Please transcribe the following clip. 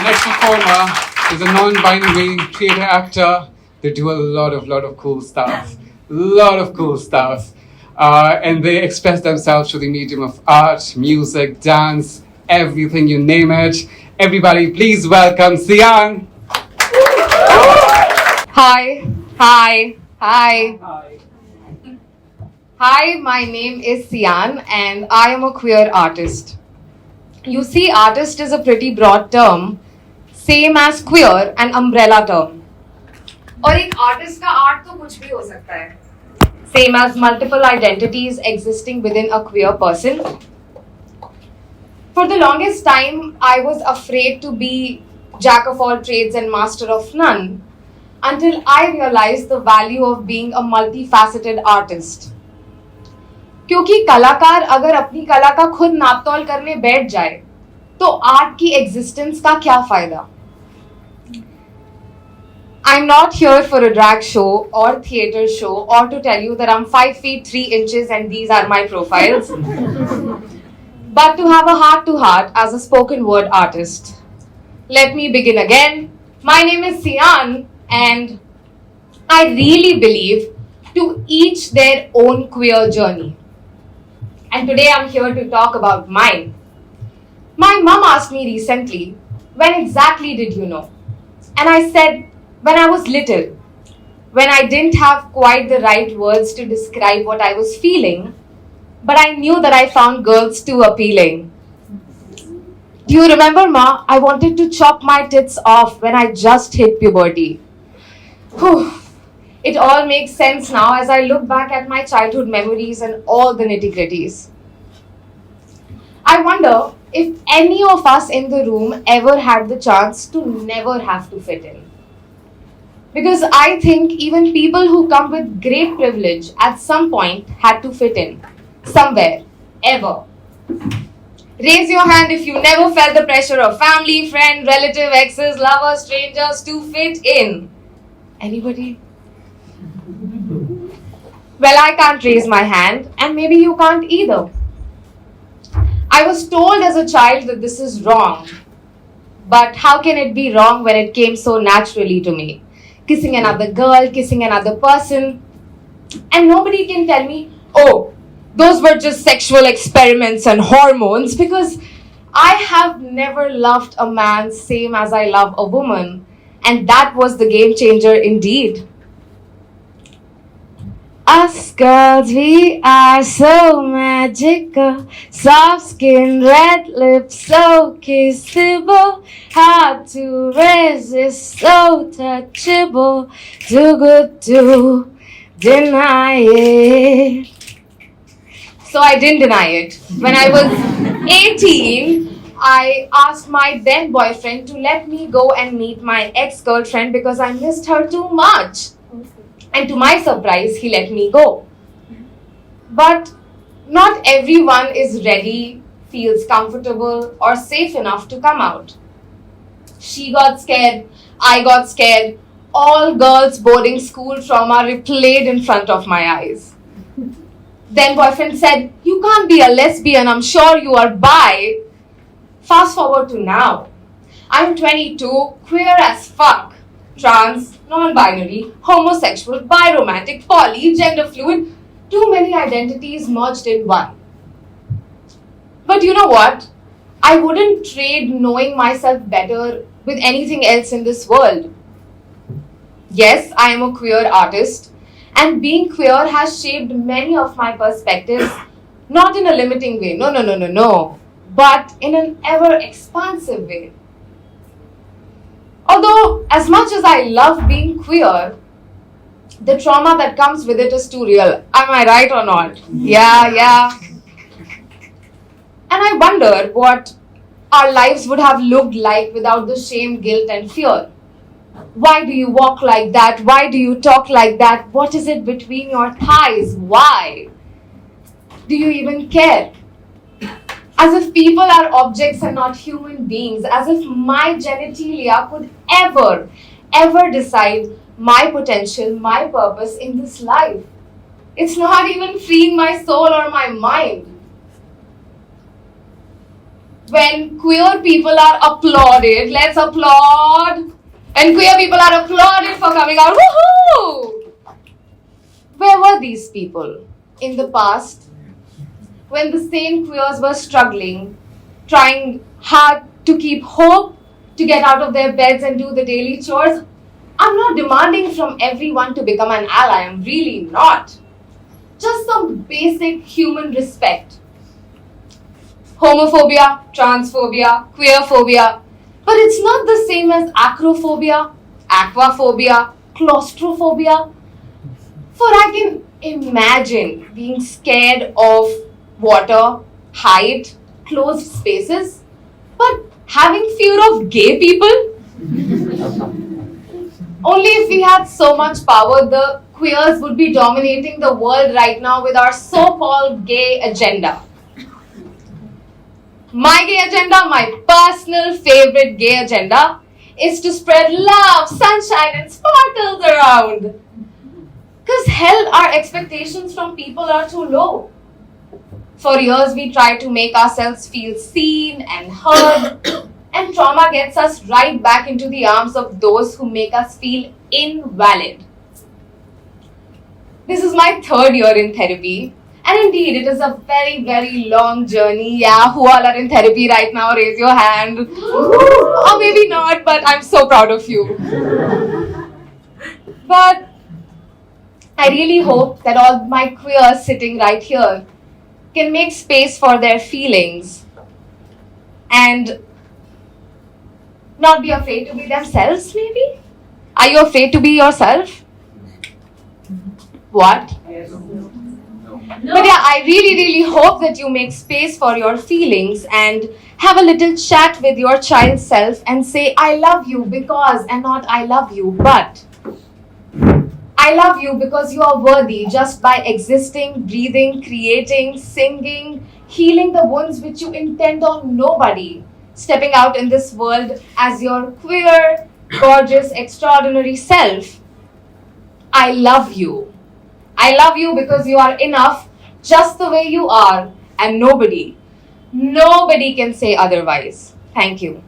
next performer is a non-binary theatre actor. They do a lot of cool stuff. Lot of cool stuff. And they express themselves through the medium of art, music, dance, everything, you name it. Everybody, please welcome Sian. Hi, hi, hi. Hi, my name is Sian and I am a queer artist. You see, artist is a pretty broad term, same as queer, an umbrella term. और एक artist का art तो कुछ भी हो सकता है. Same as multiple identities existing within a queer person. For the longest time, I was afraid to be jack of all trades and master of none until I realized the value of being a multifaceted artist. क्योंकि कलाकार अगर अपनी कला का खुद नापतोल करने बैठ जाए तो आर्ट की एग्जिस्टेंस का क्या फायदा? I'm not here for a drag show or theatre show or to tell you that I'm 5 feet 3 inches and these are my profiles, but to have a heart-to-heart as a spoken word artist. Let me begin again. My name is Sian and I really believe to each their own queer journey. And today I'm here to talk about mine. My mom asked me recently, when exactly did you know? And I said, when I was little, when I didn't have quite the right words to describe what I was feeling, but I knew that I found girls too appealing. Do you remember, Ma? I wanted to chop my tits off when I just hit puberty. Whew. It all makes sense now as I look back at my childhood memories and all the nitty-gritties. I wonder if any of us in the room ever had the chance to never have to fit in. Because I think even people who come with great privilege at some point had to fit in. Somewhere. Ever. Raise your hand if you never felt the pressure of family, friend, relative, exes, lovers, strangers to fit in. Anybody? Well, I can't raise my hand, and maybe you can't either. I was told as a child that this is wrong. But how can it be wrong when it came so naturally to me? Kissing another girl, kissing another person. And nobody can tell me, oh, those were just sexual experiments and hormones, because I have never loved a man same as I love a woman. And that was the game changer indeed. Us girls, we are so magical. Soft skin, red lips, so kissable. Hard to resist, so touchable. Too good to deny it. So I didn't deny it. When I was 18, I asked my then boyfriend to let me go and meet my ex-girlfriend because I missed her too much. And to my surprise, he let me go. But not everyone is ready, feels comfortable, or safe enough to come out. She got scared, I got scared. All girls boarding school trauma replayed in front of my eyes. Then boyfriend said, you can't be a lesbian, I'm sure you are bi. Fast forward to now. I'm 22, queer as fuck. Trans, non-binary, homosexual, biromantic, poly, gender fluid, too many identities merged in one. But you know what? I wouldn't trade knowing myself better with anything else in this world. Yes, I am a queer artist, and being queer has shaped many of my perspectives, not in a limiting way, no, but in an ever-expansive way. Although, as much as I love being queer, the trauma that comes with it is too real. Am I right or not? Yeah. And I wonder what our lives would have looked like without the shame, guilt, and fear. Why do you walk like that? Why do you talk like that? What is it between your thighs? Why? Do you even care? As if people are objects and not human beings. As if my genitalia could ever decide my potential, my purpose in this life. It's not even freeing my soul or my mind. when queer people are applauded. Let's applaud. And queer people are applauded for coming out. Woohoo! Where were these people in the past when the same queers were struggling, trying hard to keep hope, to get out of their beds and do the daily chores? I'm not demanding from everyone to become an ally. I'm really not. Just some basic human respect. Homophobia, transphobia, queerphobia. But it's not the same as acrophobia, aquaphobia, claustrophobia. For I can imagine being scared of water, height, closed spaces, but having fear of gay people? Only if we had so much power, the queers would be dominating the world right now with our so-called gay agenda. My gay agenda, my personal favorite gay agenda, is to spread love, sunshine, and sparkles around. Because hell, our expectations from people are too low. For years, we try to make ourselves feel seen and heard, and trauma gets us right back into the arms of those who make us feel invalid. This is my third year in therapy. And indeed, it is a very, very long journey. Yeah, who all are in therapy right now? Raise your hand. Or maybe not, but I'm so proud of you. But I really hope that all my queers sitting right here can make space for their feelings and not be afraid to be themselves, maybe? Are you afraid to be yourself? What? No. But yeah, I really, really hope that you make space for your feelings and have a little chat with your child self and say, I love you because, and not I love you, but I love you because you are worthy just by existing, breathing, creating, singing, healing the wounds which you intend on nobody, stepping out in this world as your queer, gorgeous, extraordinary self. I love you. I love you because you are enough just the way you are, and nobody can say otherwise. Thank you.